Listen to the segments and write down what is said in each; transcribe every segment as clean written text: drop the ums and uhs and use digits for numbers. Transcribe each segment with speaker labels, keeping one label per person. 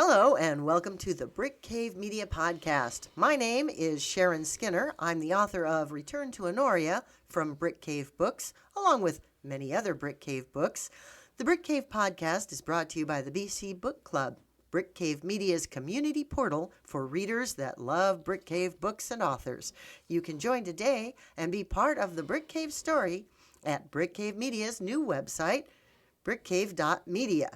Speaker 1: Hello and welcome to the Brick Cave Media Podcast. My name is Sharon Skinner. I'm the author of Return to Honoria from Brick Cave Books, along with many other Brick Cave books. The Brick Cave Podcast is brought to you by the BC Book Club, Brick Cave Media's community portal for readers that love Brick Cave books and authors. You can join today and be part of the Brick Cave story at Brick Cave Media's new website, brickcave.media.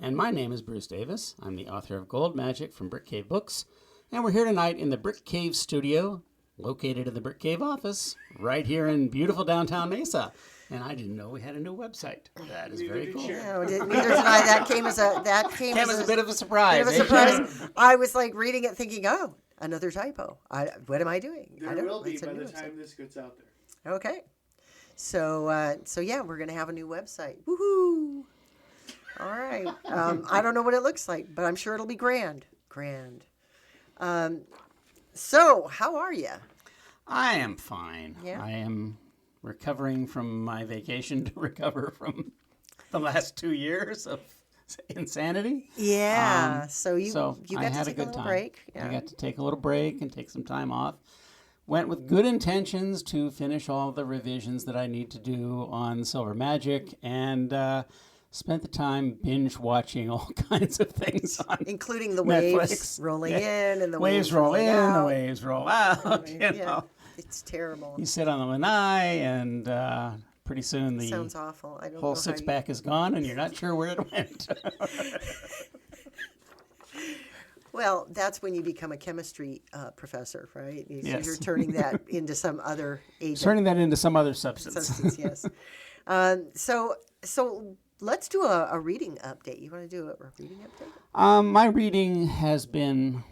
Speaker 2: And my name is Bruce Davis. I'm the author of Gold Magic from Brick Cave Books. And we're here tonight in the Brick Cave studio, located in the Brick Cave office, right here in beautiful downtown Mesa. And I didn't know we had a new website. That is very cool.
Speaker 1: No, neither did I. That came as a
Speaker 2: bit of a surprise.
Speaker 1: I was like reading it thinking, oh, another typo. What am I doing?
Speaker 3: There will be by the time this gets out there.
Speaker 1: Okay. So yeah, we're going to have a new website. Woohoo! All right. I don't know what it looks like, but I'm sure it'll be grand. Grand. So, how are you?
Speaker 2: I am fine.
Speaker 1: Yeah?
Speaker 2: I am recovering from my vacation to recover from the last 2 years of insanity.
Speaker 1: Yeah. So you got
Speaker 2: I
Speaker 1: to
Speaker 2: had
Speaker 1: take
Speaker 2: a
Speaker 1: a
Speaker 2: good
Speaker 1: little
Speaker 2: time.
Speaker 1: break. Yeah.
Speaker 2: I got to take a little break and take some time off. Went with good intentions to finish all the revisions that I need to do on Silver Magic, and spent the time binge watching all kinds of things on
Speaker 1: including the
Speaker 2: Netflix.
Speaker 1: Waves rolling in and the
Speaker 2: waves roll in,
Speaker 1: out.
Speaker 2: the waves roll out. You know.
Speaker 1: It's terrible.
Speaker 2: You sit on the lanai, and pretty soon the
Speaker 1: Sounds awful. I don't
Speaker 2: whole
Speaker 1: know
Speaker 2: six
Speaker 1: how
Speaker 2: pack is gone, and you're not sure where it went.
Speaker 1: Well, that's when you become a chemistry professor, right?
Speaker 2: Yes.
Speaker 1: You're turning that into some other agent.
Speaker 2: Turning that into some other substance.
Speaker 1: Yes. So let's do a reading update. You want to do a reading update?
Speaker 2: My reading has been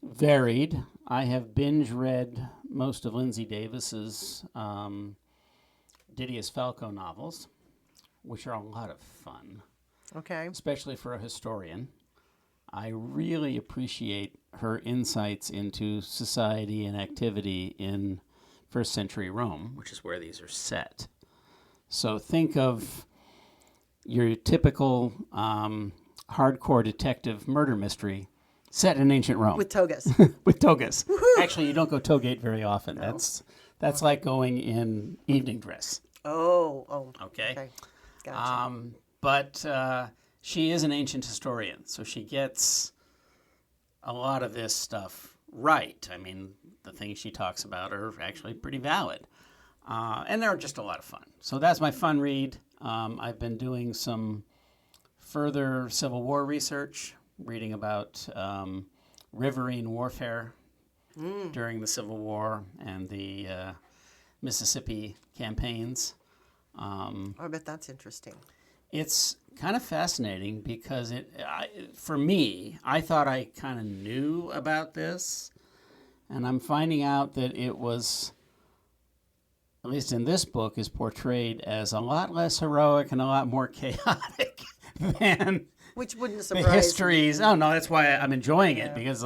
Speaker 2: varied. I have binge read most of Lindsay Davis's Didius Falco novels, which are a lot of fun,
Speaker 1: Okay.
Speaker 2: especially for a historian. I really appreciate her insights into society and activity in first century Rome, which is where these are set. So think of your typical hardcore detective murder mystery set in ancient Rome.
Speaker 1: With togas.
Speaker 2: With togas. Actually, you don't go togate very often. No. That's like going in evening dress.
Speaker 1: Oh.
Speaker 2: Okay.
Speaker 1: Gotcha.
Speaker 2: But she is an ancient historian, so she gets a lot of this stuff right. I mean, the things she talks about are actually pretty valid. And they're just a lot of fun. So that's my fun read. I've been doing some further Civil War research, reading about riverine warfare during the Civil War and the Mississippi campaigns.
Speaker 1: I bet that's interesting.
Speaker 2: It's kind of fascinating because for me, I thought I kind of knew about this, and I'm finding out that it was, at least in this book, is portrayed as a lot less heroic and a lot more chaotic than
Speaker 1: Which wouldn't
Speaker 2: the
Speaker 1: surprise
Speaker 2: histories.
Speaker 1: me.
Speaker 2: Oh, no, that's why I'm enjoying it, because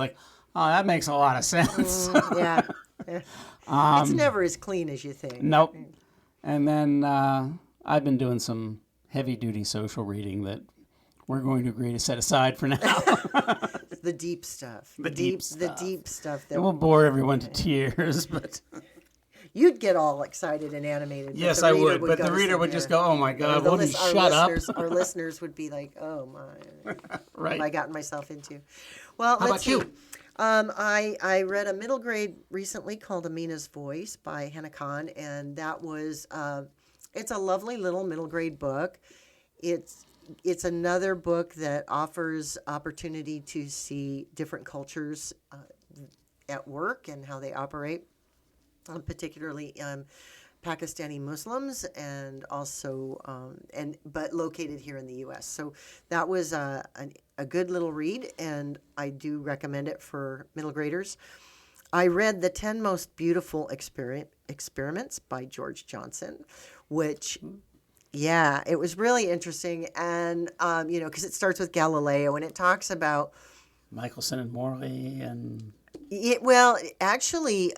Speaker 2: that makes a lot of sense.
Speaker 1: Yeah. It's never as clean as you think.
Speaker 2: Nope. And then I've been doing some heavy-duty social reading that we're going to agree to set aside for now.
Speaker 1: The deep stuff.
Speaker 2: The deep stuff.
Speaker 1: The deep stuff.
Speaker 2: It will bore everyone to tears, but
Speaker 1: You'd get all excited and animated.
Speaker 2: yes, I would. But the reader would just go, "Oh my God, won't he shut up?"
Speaker 1: Our listeners would be like, "Oh my,
Speaker 2: Right.
Speaker 1: what have I gotten myself into?" Well,
Speaker 2: How
Speaker 1: let's
Speaker 2: about you?
Speaker 1: see. I read a middle grade recently called Amina's Voice by Hannah Khan, and that was it's a lovely little middle grade book. It's another book that offers opportunity to see different cultures at work and how they operate, particularly Pakistani Muslims, and also but located here in the U.S. So that was a good little read, and I do recommend it for middle graders. I read The 10 Most Beautiful Experiments by George Johnson, which, yeah, it was really interesting. And, because it starts with Galileo, and it talks about...
Speaker 2: Michelson and Morley and...
Speaker 1: Well, actually,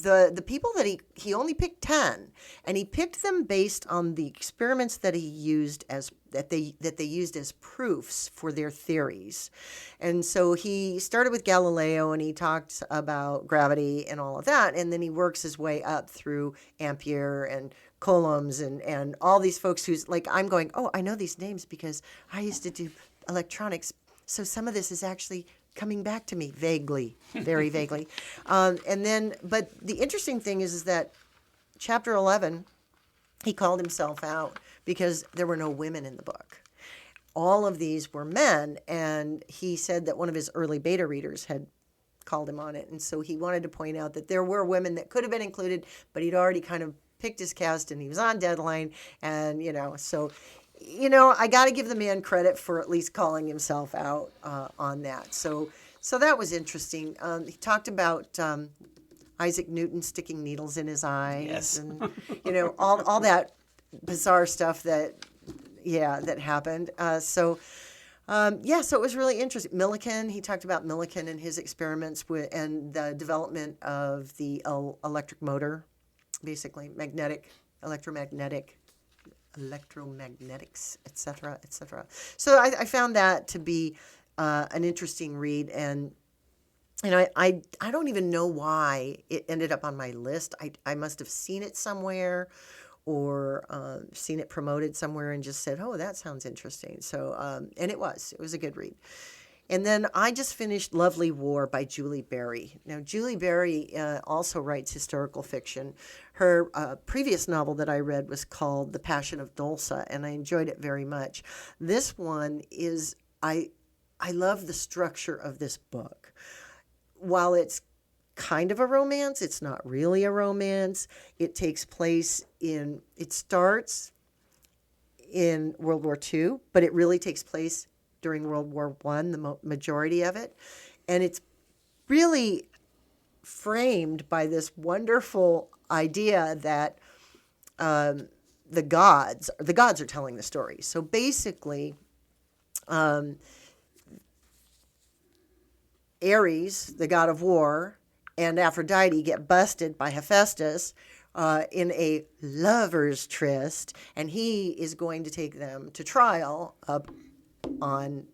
Speaker 1: the people that he only picked 10, and he picked them based on the experiments that he used as that they used as proofs for their theories. And so he started with Galileo, and he talked about gravity and all of that, and then he works his way up through Ampere and Coulombs and all these folks who's like, I'm going, oh, I know these names because I used to do electronics, so some of this is actually coming back to me vaguely, very vaguely. And then, but the interesting thing is that chapter 11, he called himself out because there were no women in the book. All of these were men, and he said that one of his early beta readers had called him on it. And so he wanted to point out that there were women that could have been included, but he'd already kind of picked his cast, and he was on deadline. And, so, I got to give the man credit for at least calling himself out on that. So that was interesting. He talked about Isaac Newton sticking needles in his eyes,
Speaker 2: Yes.
Speaker 1: and all that bizarre stuff that happened. So it was really interesting. Millikan, he talked about Millikan and his experiments and the development of the electric motor, basically electromagnetics, et cetera, et cetera. So I found that to be an interesting read, and I don't even know why it ended up on my list. I must have seen it somewhere, or seen it promoted somewhere and just said, oh, that sounds interesting. So and it was a good read. And then I just finished Lovely War by Julie Berry. Now, Julie Berry also writes historical fiction. Her previous novel that I read was called The Passion of Dulce, and I enjoyed it very much. This one is, I love the structure of this book. While it's kind of a romance, it's not really a romance. It starts in World War II, but it really takes place during World War I, the majority of it. And it's really framed by this wonderful idea that the gods are telling the story. So basically, Ares, the god of war, and Aphrodite get busted by Hephaestus in a lover's tryst, and he is going to take them to trial up on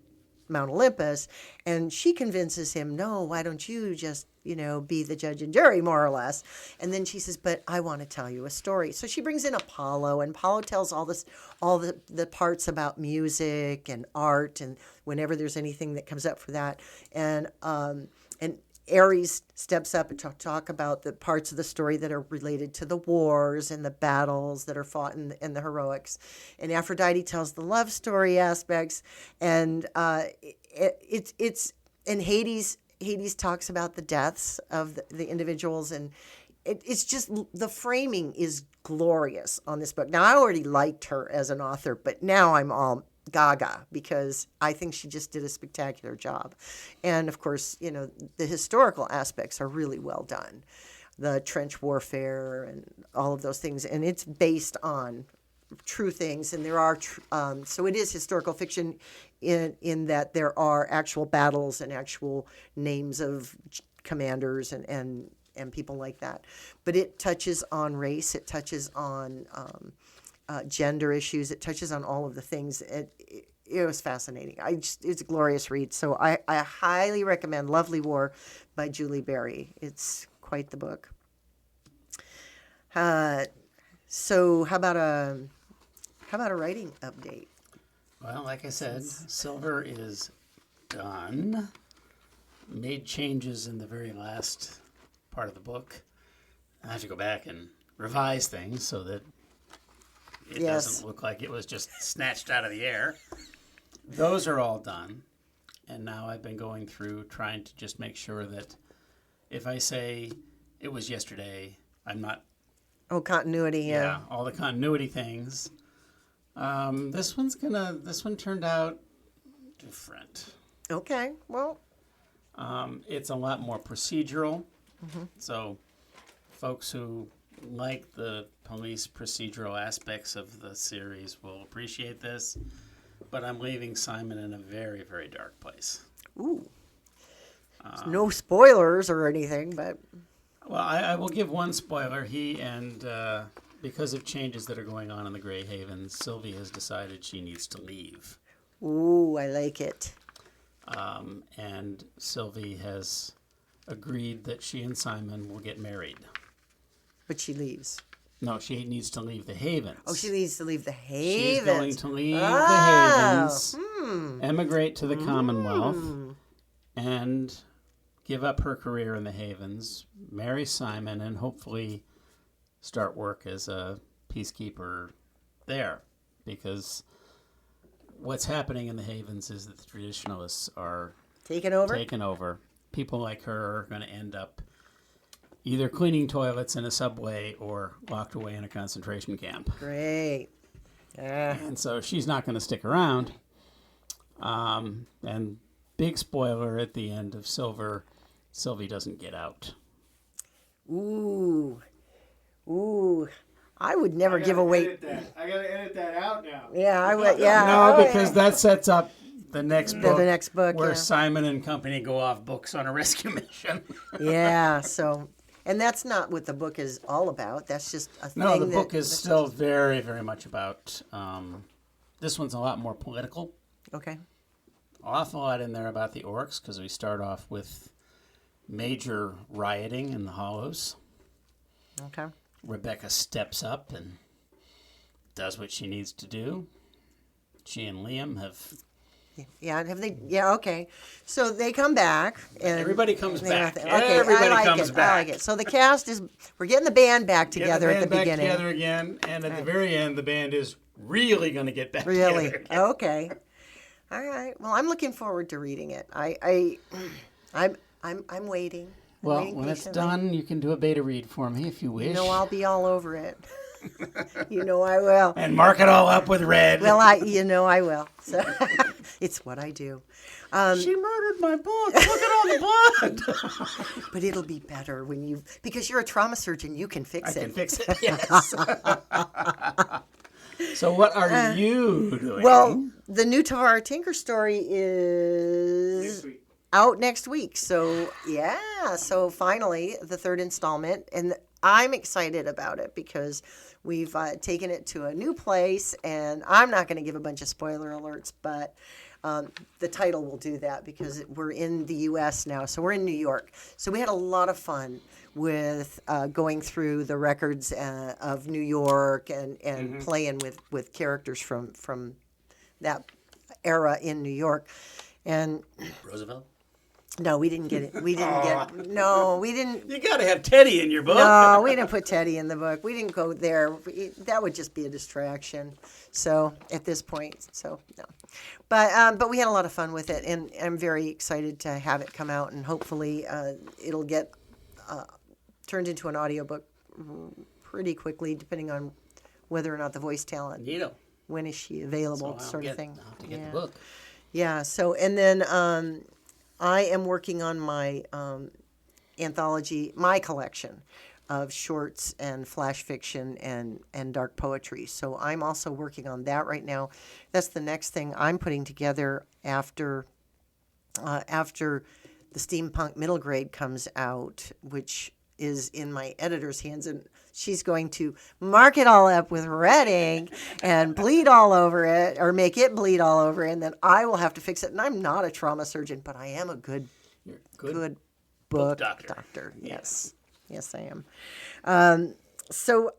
Speaker 1: Mount Olympus, and she convinces him, no, why don't you just, be the judge and jury, more or less. And then she says, but I want to tell you a story. So she brings in Apollo, and Apollo tells all the parts about music and art, and whenever there's anything that comes up for that. And Ares steps up and talk about the parts of the story that are related to the wars and the battles that are fought in the heroics. And Aphrodite tells the love story aspects, and and Hades talks about the deaths of the individuals, and it's just, the framing is glorious on this book. Now, I already liked her as an author, but now I'm all gaga because I think she just did a spectacular job. And of course, the historical aspects are really well done. The trench warfare and all of those things. And it's based on true things. And there are, so it is historical fiction in that there are actual battles and actual names of commanders and people like that. But it touches on race. It touches on gender issues. It touches on all of the things. It was fascinating. It's a glorious read. So I highly recommend Lovely War by Julie Berry. It's quite the book. So how about a writing update?
Speaker 2: Well, like I said, Silver is done. Made changes in the very last part of the book. I have to go back and revise things so that it doesn't look like it was just snatched out of the air. Those are all done. And now I've been going through trying to just make sure that if I say it was yesterday, I'm not...
Speaker 1: Oh, continuity, yeah.
Speaker 2: All the continuity things. This one turned out different.
Speaker 1: Okay, well...
Speaker 2: It's a lot more procedural. Mm-hmm. So folks who like the police procedural aspects of the series will appreciate this. But I'm leaving Simon in a very, very dark place.
Speaker 1: Ooh. No spoilers or anything, but...
Speaker 2: Well, I will give one spoiler. Because of changes that are going on in the Grey Havens, Sylvie has decided she needs to leave.
Speaker 1: Ooh, I like it.
Speaker 2: And Sylvie has agreed that she and Simon will get married.
Speaker 1: But she leaves.
Speaker 2: No, she needs to leave the Havens.
Speaker 1: Oh, she needs to leave the Havens.
Speaker 2: She's going to leave the Havens, emigrate to the Commonwealth, and give up her career in the Havens, marry Simon, and hopefully start work as a peacekeeper there. Because what's happening in the Havens is that the traditionalists are
Speaker 1: taken over.
Speaker 2: People like her are going to end up either cleaning toilets in a subway or locked away in a concentration camp.
Speaker 1: Great.
Speaker 2: And so she's not going to stick around. And big spoiler at the end of Sylvie doesn't get out.
Speaker 1: Ooh. I would never give away.
Speaker 3: I gotta edit that out now.
Speaker 1: Yeah, I would. Yeah.
Speaker 2: No, because that sets up the next book.
Speaker 1: The next book,
Speaker 2: where
Speaker 1: yeah.
Speaker 2: Simon and company go off books on a rescue mission.
Speaker 1: Yeah. So, and that's not what the book is all about. That's just a thing.
Speaker 2: No, the book is still very, very much about. This one's a lot more political.
Speaker 1: Okay.
Speaker 2: An awful lot in there about the orcs, because we start off with major rioting in the Hollows.
Speaker 1: Okay.
Speaker 2: Rebecca steps up and does what she needs to do. She and Liam have...
Speaker 1: Yeah, have they? Yeah, okay. So they come back. And
Speaker 2: everybody comes back.
Speaker 1: Okay,
Speaker 2: Everybody comes back.
Speaker 1: I like it. So the cast is... We're getting the band back together at the beginning.
Speaker 2: Together again, and at the very end, the band is really going to get back
Speaker 1: really?
Speaker 2: together.
Speaker 1: Okay. All right. Well, I'm looking forward to reading it. I'm waiting.
Speaker 2: Well, when it's done, you can do a beta read for me if you wish.
Speaker 1: You know, I'll be all over it. You know I will.
Speaker 2: And mark it all up with red.
Speaker 1: Well, I will. So it's what I do.
Speaker 2: She murdered my book. Look at all the blood.
Speaker 1: But it'll be better because you're a trauma surgeon. You can fix it.
Speaker 2: I can fix it. Yes. So what are you doing?
Speaker 1: Well, the new Tavara Tinker story is out next week. So, yeah. So, finally, the third installment. And I'm excited about it because we've taken it to a new place. And I'm not going to give a bunch of spoiler alerts, but the title will do that because we're in the U.S. now. So, we're in New York. So, we had a lot of fun with going through the records of New York and playing with characters from that era in New York. And
Speaker 2: Roosevelt?
Speaker 1: No, we didn't get it. We didn't.
Speaker 2: You got to have Teddy in your book.
Speaker 1: No, we didn't put Teddy in the book. We didn't go there. That would just be a distraction. So at this point, no. But we had a lot of fun with it, and I'm very excited to have it come out, and hopefully it'll get turned into an audiobook pretty quickly, depending on whether or not the voice talent.
Speaker 2: Neato.
Speaker 1: When is she available, sort of thing.
Speaker 2: I'll have to get the book.
Speaker 1: Yeah. So and then. I am working on my anthology, my collection of shorts and flash fiction and dark poetry. So I'm also working on that right now. That's the next thing I'm putting together after the steampunk middle grade comes out, which is in my editor's hands, and she's going to mark it all up with red ink and bleed all over it, or make it bleed all over, and then I will have to fix it. And I'm not a trauma surgeon, but I am a good book doctor. Yes, I am. So